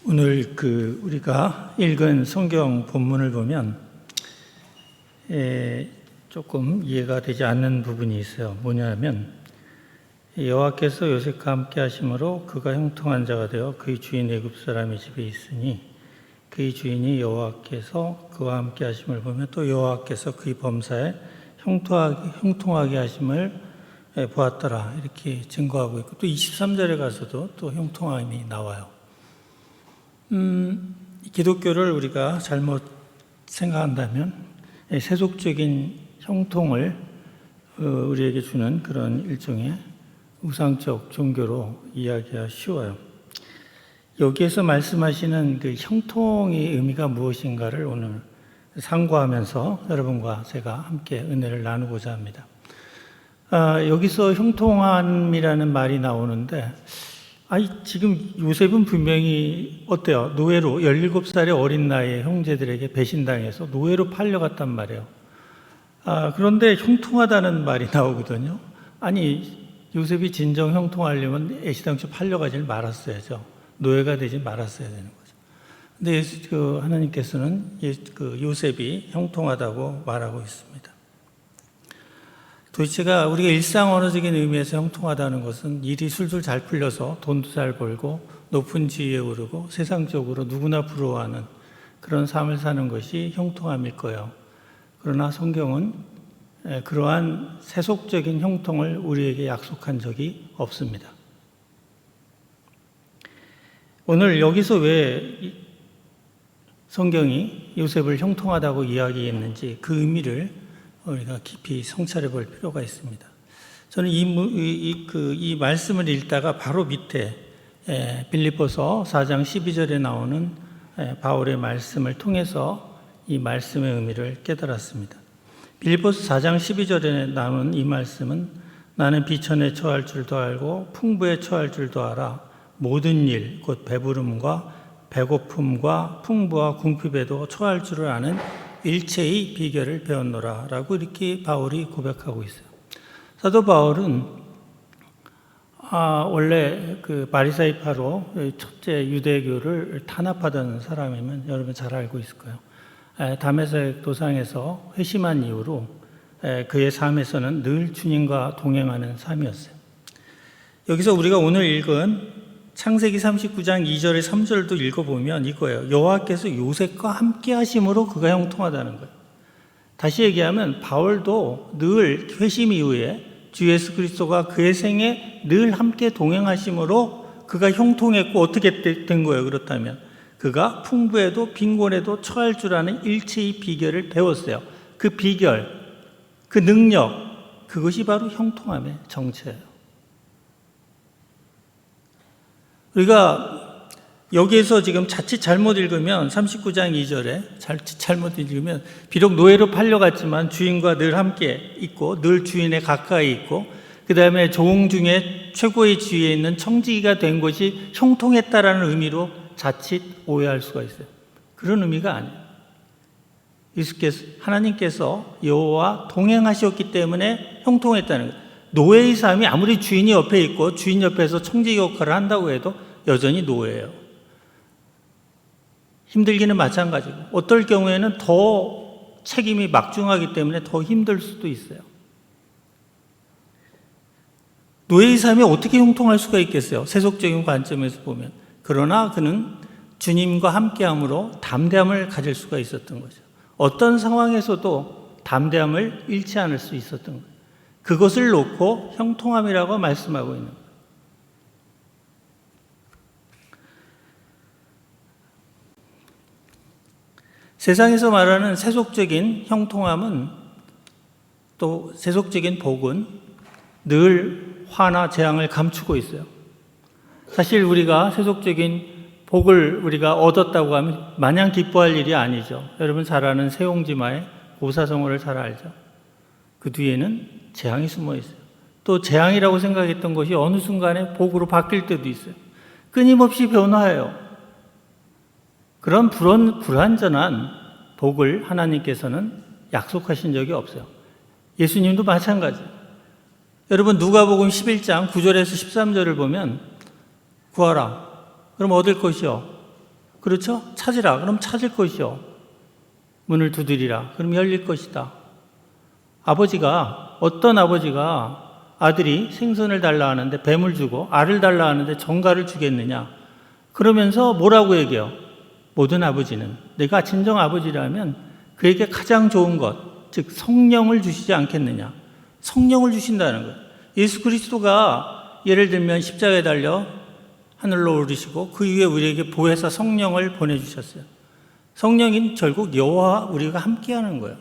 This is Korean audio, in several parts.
오늘 우리가 읽은 성경 본문을 보면 조금 이해가 되지 않는 부분이 있어요. 뭐냐면 여호와께서 요셉과 함께 하심으로 그가 형통한 자가 되어 그의 주인 애굽 사람의 집에 있으니 그의 주인이 여호와께서 그와 함께 하심을 보며 또 여호와께서 그의 범사에 형통하게 하심을 보았더라, 이렇게 증거하고 있고, 또 23절에 가서도 또 형통함이 나와요. 기독교를 우리가 잘못 생각한다면 세속적인 형통을 우리에게 주는 그런 일종의 우상적 종교로 이야기하기 쉬워요. 여기에서 말씀하시는 그 형통의 의미가 무엇인가를 오늘 상고하면서 여러분과 제가 함께 은혜를 나누고자 합니다. 여기서 형통함이라는 말이 나오는데, 지금 요셉은 분명히 어때요? 노예로 17살의 어린 나이에 형제들에게 배신당해서 노예로 팔려갔단 말이에요. 그런데 형통하다는 말이 나오거든요. 요셉이 진정 형통하려면 애시당초 팔려가지 말았어야죠. 노예가 되지 말았어야 되는 거죠. 근데 하나님께서는 요셉이 형통하다고 말하고 있습니다. 도대체가 우리가 일상 언어적인 의미에서 형통하다는 것은 일이 술술 잘 풀려서 돈도 잘 벌고 높은 지위에 오르고 세상적으로 누구나 부러워하는 그런 삶을 사는 것이 형통함일 거예요. 그러나 성경은 그러한 세속적인 형통을 우리에게 약속한 적이 없습니다. 오늘 여기서 왜 성경이 요셉을 형통하다고 이야기했는지 그 의미를 우리가 깊이 성찰해 볼 필요가 있습니다. 저는 이 말씀을 읽다가 바로 밑에 빌립보서 4장 12절에 나오는 바울의 말씀을 통해서 이 말씀의 의미를 깨달았습니다. 빌립보서 4장 12절에 나오는 이 말씀은 나는 비천에 처할 줄도 알고 풍부에 처할 줄도 알아 모든 일 곧 배부름과 배고픔과 풍부와 궁핍에도 처할 줄을 아는 일체의 비결을 배웠노라 라고 이렇게 바울이 고백하고 있어요. 사도 바울은 원래 바리사이파로 첫째 유대교를 탄압하던 사람이면 여러분 잘 알고 있을 거예요. 다메섹 도상에서 회심한 이후로 그의 삶에서는 늘 주님과 동행하는 삶이었어요. 여기서 우리가 오늘 읽은 창세기 39장 2절에 3절도 읽어보면 이거예요. 여호와께서 요셉과 함께 하심으로 그가 형통하다는 거예요. 다시 얘기하면 바울도 늘 회심 이후에 주 예수 그리스도가 그의 생에 늘 함께 동행하심으로 그가 형통했고, 어떻게 된 거예요? 그렇다면 그가 풍부에도 빈곤에도 처할 줄 아는 일체의 비결을 배웠어요. 그 비결, 그 능력, 그것이 바로 형통함의 정체예요. 우리가 여기에서 지금 자칫 잘못 읽으면 39장 2절에 자칫 잘못 읽으면 비록 노예로 팔려갔지만 주인과 늘 함께 있고 늘 주인에 가까이 있고 그 다음에 종 중에 최고의 지위에 있는 청지기가 된 것이 형통했다라는 의미로 자칫 오해할 수가 있어요. 그런 의미가 아니에요. 하나님께서 여호와와 동행하셨기 때문에 형통했다는 거예요. 노예의 삶이 아무리 주인이 옆에 있고 주인 옆에서 청지기 역할을 한다고 해도 여전히 노예예요. 힘들기는 마찬가지고 어떨 경우에는 더 책임이 막중하기 때문에 더 힘들 수도 있어요. 노예의 삶이 어떻게 형통할 수가 있겠어요? 세속적인 관점에서 보면. 그러나 그는 주님과 함께함으로 담대함을 가질 수가 있었던 거죠. 어떤 상황에서도 담대함을 잃지 않을 수 있었던 거예요. 그것을 놓고 형통함이라고 말씀하고 있는 거예요. 세상에서 말하는 세속적인 형통함은, 또 세속적인 복은 늘 화나 재앙을 감추고 있어요. 사실 우리가 세속적인 복을 우리가 얻었다고 하면 마냥 기뻐할 일이 아니죠. 여러분 잘 아는 세옹지마의 고사성어를 잘 알죠. 그 뒤에는 재앙이 숨어 있어요. 또 재앙이라고 생각했던 것이 어느 순간에 복으로 바뀔 때도 있어요. 끊임없이 변화해요. 그런 불완전한 복을 하나님께서는 약속하신 적이 없어요. 예수님도 마찬가지예요. 여러분 누가복음 11장 9절에서 13절을 보면 구하라. 그럼 얻을 것이요. 그렇죠? 찾으라. 그럼 찾을 것이요. 문을 두드리라. 그럼 열릴 것이다. 어떤 아버지가 아들이 생선을 달라 하는데 뱀을 주고 알을 달라 하는데 정갈을 주겠느냐. 그러면서 뭐라고 얘기해요? 모든 아버지는 내가 진정 아버지라면 그에게 가장 좋은 것, 즉 성령을 주시지 않겠느냐. 성령을 주신다는 거예요. 예수 그리스도가 예를 들면 십자가에 달려 하늘로 오르시고 그 위에 우리에게 보혜사 성령을 보내주셨어요. 성령인 결국 여호와 우리가 함께하는 거예요.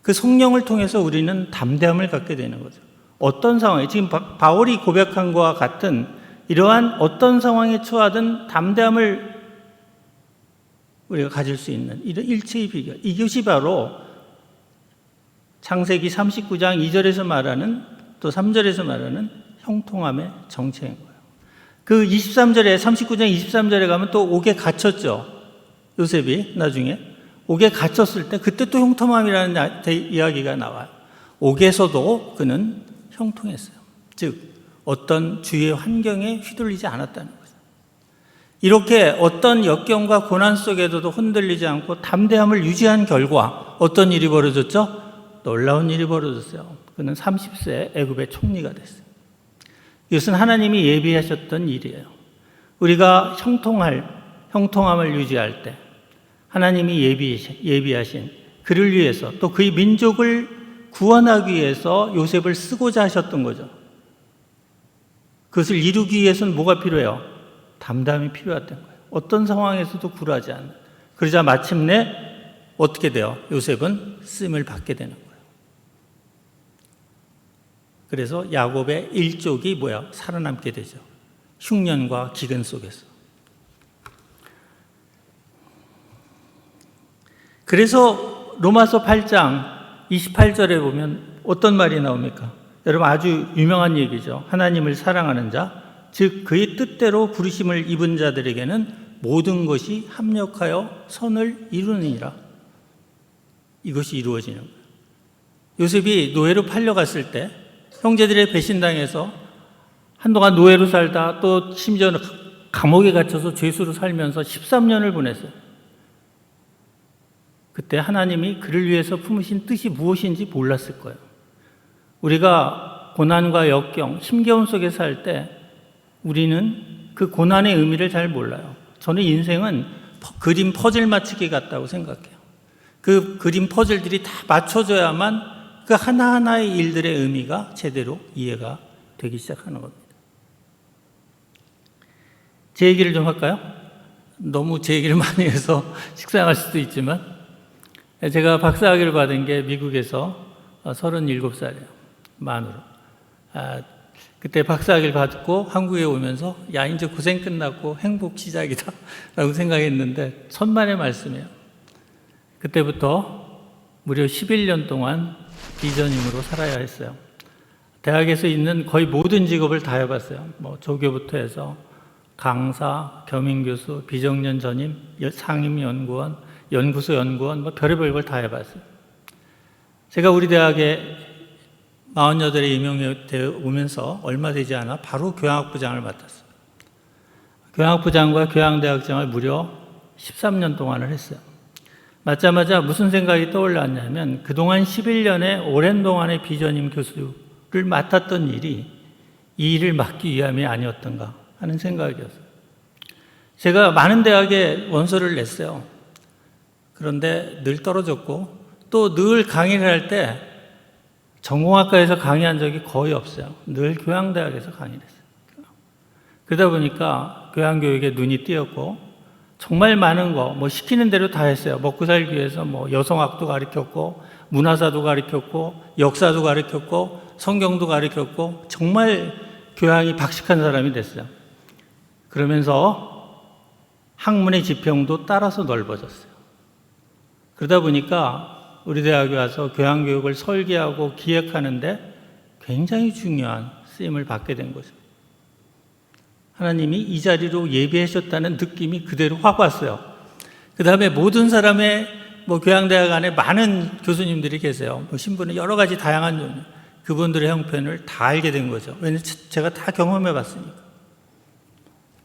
그 성령을 통해서 우리는 담대함을 갖게 되는 거죠. 어떤 상황에 지금 바울이 고백한 것과 같은 이러한 어떤 상황에 처하든 담대함을 우리가 가질 수 있는 이런 일체의 비결. 이것이 바로 창세기 39장 2절에서 말하는 또 3절에서 말하는 형통함의 정체인 거예요. 그 23절에 39장 23절에 가면 또 옥에 갇혔죠. 요셉이 나중에 옥에 갇혔을 때 그때 또 형통함이라는 이야기가 나와요. 옥에서도 그는 형통했어요. 즉 어떤 주위의 환경에 휘둘리지 않았다는 거죠. 이렇게 어떤 역경과 고난 속에서도 흔들리지 않고 담대함을 유지한 결과 어떤 일이 벌어졌죠? 놀라운 일이 벌어졌어요. 그는 30세에 애굽의 총리가 됐어요. 이것은 하나님이 예비하셨던 일이에요. 우리가 형통함을 유지할 때 하나님이 예비하신 그를 위해서 또 그의 민족을 구원하기 위해서 요셉을 쓰고자 하셨던 거죠. 그것을 이루기 위해서는 뭐가 필요해요? 담담이 필요했던 거예요. 어떤 상황에서도 굴하지 않는. 그러자 마침내 어떻게 돼요? 요셉은 쓰임을 받게 되는 거예요. 그래서 야곱의 일족이 뭐야? 살아남게 되죠. 흉년과 기근 속에서. 그래서 로마서 8장 28절에 보면 어떤 말이 나옵니까? 여러분 아주 유명한 얘기죠. 하나님을 사랑하는 자, 즉 그의 뜻대로 부르심을 입은 자들에게는 모든 것이 합력하여 선을 이루느니라. 이것이 이루어지는 거예요. 요셉이 노예로 팔려갔을 때 형제들의 배신당해서 한동안 노예로 살다 또 심지어는 감옥에 갇혀서 죄수로 살면서 13년을 보냈어요. 그때 하나님이 그를 위해서 품으신 뜻이 무엇인지 몰랐을 거예요. 우리가 고난과 역경, 힘겨움 속에 살 때 우리는 그 고난의 의미를 잘 몰라요. 저는 인생은 그림 퍼즐 맞추기 같다고 생각해요. 그 그림 퍼즐들이 다 맞춰져야만 그 하나하나의 일들의 의미가 제대로 이해가 되기 시작하는 겁니다. 제 얘기를 좀 할까요? 너무 제 얘기를 많이 해서 식상할 수도 있지만 제가 박사학위를 받은 게 미국에서 37살이에요. 만으로. 그때 박사학위를 받고 한국에 오면서 야 이제 고생 끝났고 행복 시작이다 라고 생각했는데 천만의 말씀이에요. 그때부터 무려 11년 동안 비전임으로 살아야 했어요. 대학에서 있는 거의 모든 직업을 다 해봤어요. 조교부터 해서 강사, 겸임교수, 비정년 전임, 상임연구원, 연구소 연구원, 별의별 걸 다 해봤어요. 제가 우리 대학에 48에 임용이 되어 오면서 얼마 되지 않아 바로 교양학부장을 맡았어요. 교양학부장과 교양대학장을 무려 13년 동안을 했어요. 맡자마자 무슨 생각이 떠올랐냐면 그동안 11년의 오랜 동안의 비전임 교수를 맡았던 일이 이 일을 맡기 위함이 아니었던가 하는 생각이었어요. 제가 많은 대학에 원서를 냈어요. 그런데 늘 떨어졌고 또 늘 강의를 할 때 전공학과에서 강의한 적이 거의 없어요. 늘 교양대학에서 강의를 했어요. 그러다 보니까 교양교육에 눈이 띄었고 정말 많은 거 시키는 대로 다 했어요. 먹고 살기 위해서 여성학도 가르쳤고 문화사도 가르쳤고 역사도 가르쳤고 성경도 가르쳤고 정말 교양이 박식한 사람이 됐어요. 그러면서 학문의 지평도 따라서 넓어졌어요. 그러다 보니까 우리 대학에 와서 교양교육을 설계하고 기획하는데 굉장히 중요한 쓰임을 받게 된 거죠. 하나님이 이 자리로 예비하셨다는 느낌이 그대로 확 왔어요. 그 다음에 모든 사람의 교양대학 안에 많은 교수님들이 계세요. 신분은 여러 가지 다양한 종류. 그분들의 형편을 다 알게 된 거죠. 왜냐하면 제가 다 경험해 봤으니까.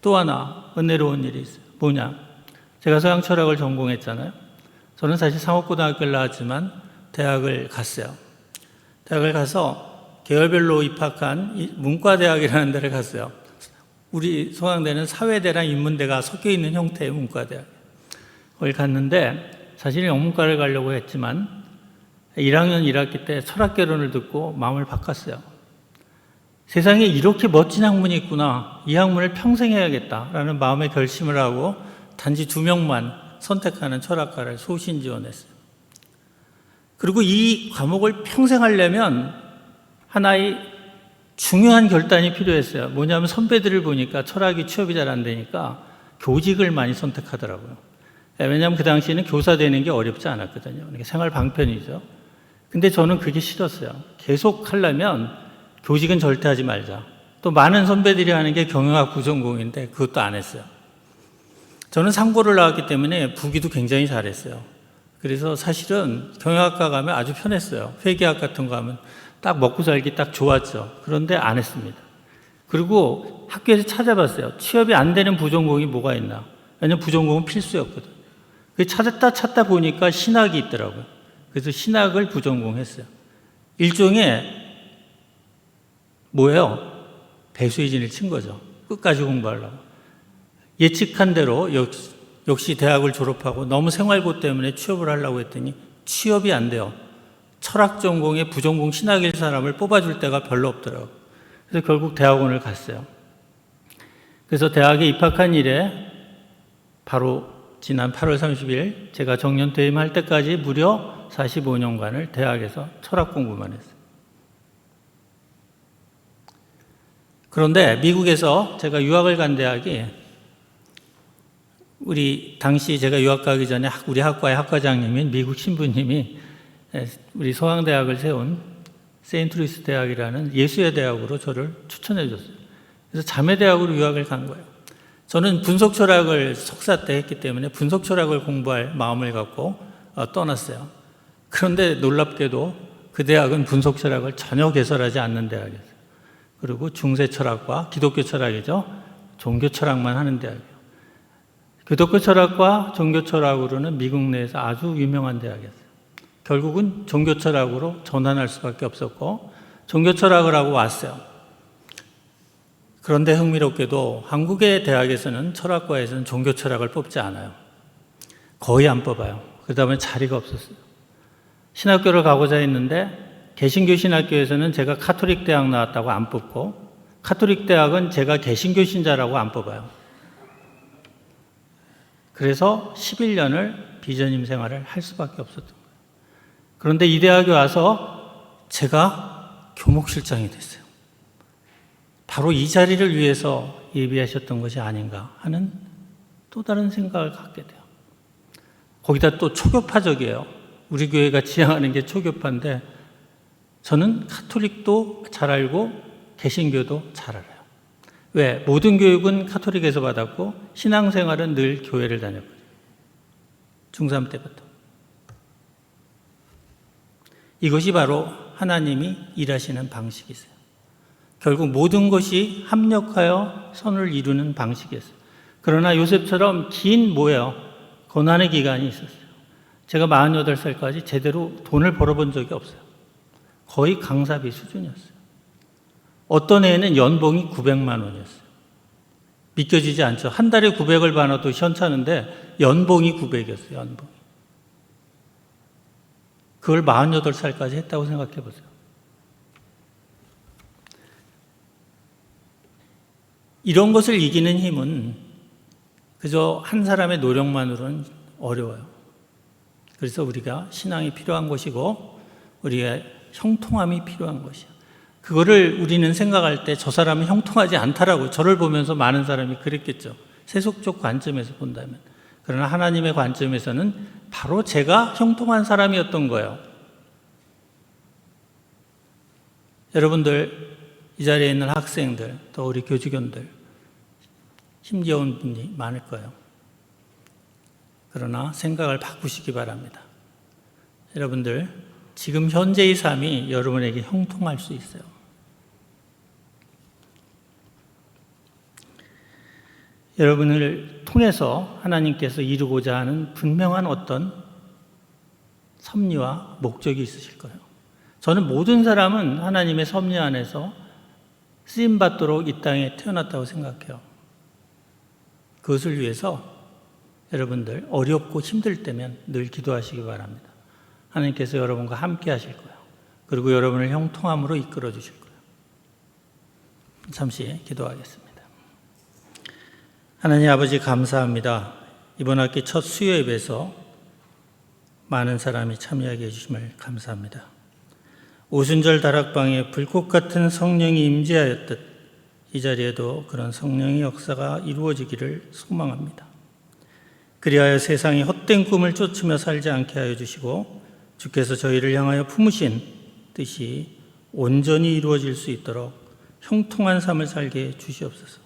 또 하나 은혜로운 일이 있어요. 뭐냐? 제가 서양 철학을 전공했잖아요. 저는 사실 상업고등학교를 나왔지만 대학을 갔어요. 대학을 가서 계열별로 입학한 문과대학이라는 데를 갔어요. 우리 서강대는 사회대랑 인문대가 섞여 있는 형태의 문과대학. 거기 갔는데 사실 영문과를 가려고 했지만 1학년 1학기 때 철학개론을 듣고 마음을 바꿨어요. 세상에 이렇게 멋진 학문이 있구나. 이 학문을 평생 해야겠다라는 마음의 결심을 하고 단지 2명만 선택하는 철학과를 소신 지원했어요. 그리고 이 과목을 평생 하려면 하나의 중요한 결단이 필요했어요. 뭐냐면 선배들을 보니까 철학이 취업이 잘 안 되니까 교직을 많이 선택하더라고요. 왜냐하면 그 당시에는 교사 되는 게 어렵지 않았거든요. 그러니까 생활 방편이죠. 근데 저는 그게 싫었어요. 계속 하려면 교직은 절대 하지 말자. 또 많은 선배들이 하는 게 경영학 부전공인데 그것도 안 했어요. 저는 상고를 나왔기 때문에 부기도 굉장히 잘했어요. 그래서 사실은 경영학과 가면 아주 편했어요. 회계학 같은 거 하면 딱 먹고 살기 딱 좋았죠. 그런데 안 했습니다. 그리고 학교에서 찾아봤어요. 취업이 안 되는 부전공이 뭐가 있나. 왜냐면 부전공은 필수였거든요. 찾다 보니까 신학이 있더라고요. 그래서 신학을 부전공했어요. 일종의 뭐예요? 배수의 진을 친 거죠. 끝까지 공부하려고. 예측한 대로 역시 대학을 졸업하고 너무 생활고 때문에 취업을 하려고 했더니 취업이 안 돼요. 철학 전공에 부전공 신학일 사람을 뽑아줄 데가 별로 없더라고요. 그래서 결국 대학원을 갔어요. 그래서 대학에 입학한 이래 바로 지난 8월 30일 제가 정년 퇴임할 때까지 무려 45년간을 대학에서 철학 공부만 했어요. 그런데 미국에서 제가 유학을 간 대학이 우리 당시 제가 유학 가기 전에 우리 학과의 학과장님인 미국 신부님이 우리 서강대학을 세운 세인트루이스 대학이라는 예수의 대학으로 저를 추천해 줬어요. 그래서 자매대학으로 유학을 간 거예요. 저는 분석철학을 석사 때 했기 때문에 분석철학을 공부할 마음을 갖고 떠났어요. 그런데 놀랍게도 그 대학은 분석철학을 전혀 개설하지 않는 대학이었어요. 그리고 중세철학과 기독교 철학이죠. 종교철학만 하는 대학이에요. 기독교 철학과 종교철학으로는 미국 내에서 아주 유명한 대학이었어요. 결국은 종교철학으로 전환할 수밖에 없었고 종교철학을 하고 왔어요. 그런데 흥미롭게도 한국의 대학에서는 철학과에서는 종교철학을 뽑지 않아요. 거의 안 뽑아요. 그러다 보면 자리가 없었어요. 신학교를 가고자 했는데 개신교 신학교에서는 제가 카톨릭 대학 나왔다고 안 뽑고 카톨릭 대학은 제가 개신교 신자라고 안 뽑아요. 그래서 11년을 비전임 생활을 할 수밖에 없었던 거예요. 그런데 이 대학에 와서 제가 교목실장이 됐어요. 바로 이 자리를 위해서 예비하셨던 것이 아닌가 하는 또 다른 생각을 갖게 돼요. 거기다 또 초교파적이에요. 우리 교회가 지향하는 게 초교파인데 저는 카톨릭도 잘 알고 개신교도 잘 알아요. 왜? 모든 교육은 카톨릭에서 받았고 신앙생활은 늘 교회를 다녔거든요. 중3 때부터. 이것이 바로 하나님이 일하시는 방식이세요. 결국 모든 것이 합력하여 선을 이루는 방식이었어요. 그러나 요셉처럼 긴 고난의 기간이 있었어요. 제가 48살까지 제대로 돈을 벌어본 적이 없어요. 거의 강사비 수준이었어요. 어떤 애는 연봉이 900만 원이었어요. 믿겨지지 않죠. 한 달에 900을 받아도 현찮은데 연봉이 900이었어요. 연봉이. 그걸 48살까지 했다고 생각해 보세요. 이런 것을 이기는 힘은 그저 한 사람의 노력만으로는 어려워요. 그래서 우리가 신앙이 필요한 것이고 우리가 형통함이 필요한 것이야. 그거를 우리는 생각할 때 저 사람은 형통하지 않다라고 저를 보면서 많은 사람이 그랬겠죠. 세속적 관점에서 본다면. 그러나 하나님의 관점에서는 바로 제가 형통한 사람이었던 거예요. 여러분들 이 자리에 있는 학생들 또 우리 교직원들 힘겨운 분이 많을 거예요. 그러나 생각을 바꾸시기 바랍니다. 여러분들 지금 현재의 삶이 여러분에게 형통할 수 있어요. 여러분을 통해서 하나님께서 이루고자 하는 분명한 어떤 섭리와 목적이 있으실 거예요. 저는 모든 사람은 하나님의 섭리 안에서 쓰임받도록 이 땅에 태어났다고 생각해요. 그것을 위해서 여러분들 어렵고 힘들 때면 늘 기도하시기 바랍니다. 하나님께서 여러분과 함께 하실 거예요. 그리고 여러분을 형통함으로 이끌어 주실 거예요. 잠시 기도하겠습니다. 하나님 아버지 감사합니다. 이번 학기 첫 수요 예배에서 많은 사람이 참여하게 해주심을 감사합니다. 오순절 다락방에 불꽃 같은 성령이 임재하였듯 이 자리에도 그런 성령의 역사가 이루어지기를 소망합니다. 그리하여 세상이 헛된 꿈을 쫓으며 살지 않게 하여 주시고 주께서 저희를 향하여 품으신 뜻이 온전히 이루어질 수 있도록 형통한 삶을 살게 해 주시옵소서.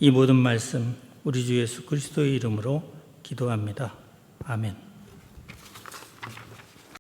이 모든 말씀 우리 주 예수 그리스도의 이름으로 기도합니다. 아멘.